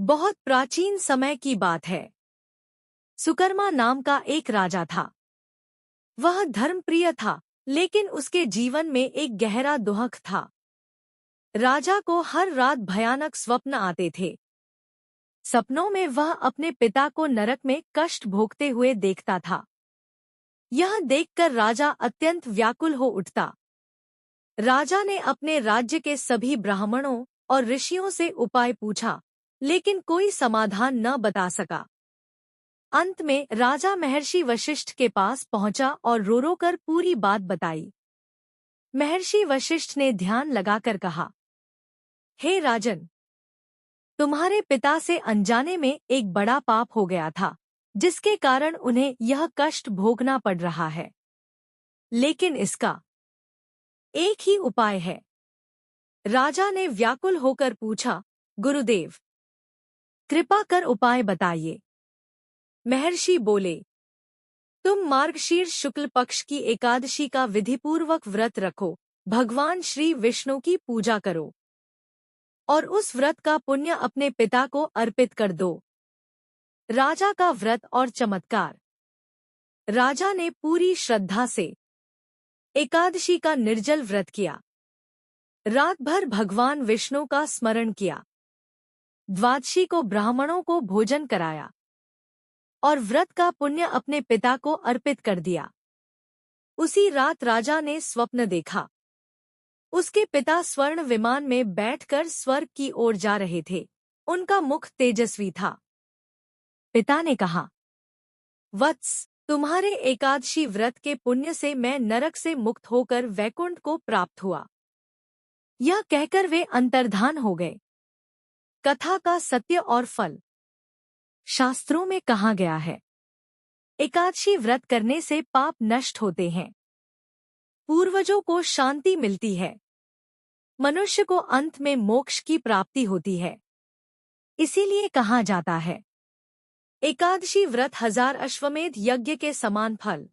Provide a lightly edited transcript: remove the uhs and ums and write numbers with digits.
बहुत प्राचीन समय की बात है। सुकर्मा नाम का एक राजा था। वह धर्मप्रिय था, लेकिन उसके जीवन में एक गहरा दुख था। राजा को हर रात भयानक स्वप्न आते थे। सपनों में वह अपने पिता को नरक में कष्ट भोगते हुए देखता था। यह देखकर राजा अत्यंत व्याकुल हो उठता। राजा ने अपने राज्य के सभी ब्राह्मणों और ऋषियों से उपाय पूछा, लेकिन कोई समाधान न बता सका। अंत में राजा महर्षि वशिष्ठ के पास पहुंचा और रो रो कर पूरी बात बताई। महर्षि वशिष्ठ ने ध्यान लगाकर कहा, हे राजन, तुम्हारे पिता से अनजाने में एक बड़ा पाप हो गया था, जिसके कारण उन्हें यह कष्ट भोगना पड़ रहा है। लेकिन इसका एक ही उपाय है। राजा ने व्याकुल होकर पूछा, गुरुदेव, कृपा कर उपाय बताइए। महर्षि बोले, तुम मार्गशीर्ष शुक्ल पक्ष की एकादशी का विधिपूर्वक व्रत रखो, भगवान श्री विष्णु की पूजा करो और उस व्रत का पुण्य अपने पिता को अर्पित कर दो। राजा का व्रत और चमत्कार। राजा ने पूरी श्रद्धा से एकादशी का निर्जल व्रत किया। रात भर भगवान विष्णु का स्मरण किया। द्वादशी को ब्राह्मणों को भोजन कराया और व्रत का पुण्य अपने पिता को अर्पित कर दिया। उसी रात राजा ने स्वप्न देखा। उसके पिता स्वर्ण विमान में बैठकर स्वर्ग की ओर जा रहे थे। उनका मुख तेजस्वी था। पिता ने कहा, वत्स, तुम्हारे एकादशी व्रत के पुण्य से मैं नरक से मुक्त होकर वैकुंठ को प्राप्त हुआ। यह कहकर वे अंतर्धान हो गए। कथा का सत्य और फल। शास्त्रों में कहा गया है, एकादशी व्रत करने से पाप नष्ट होते हैं, पूर्वजों को शांति मिलती है, मनुष्य को अंत में मोक्ष की प्राप्ति होती है। इसीलिए कहा जाता है, एकादशी व्रत 1000 अश्वमेध यज्ञ के समान फल।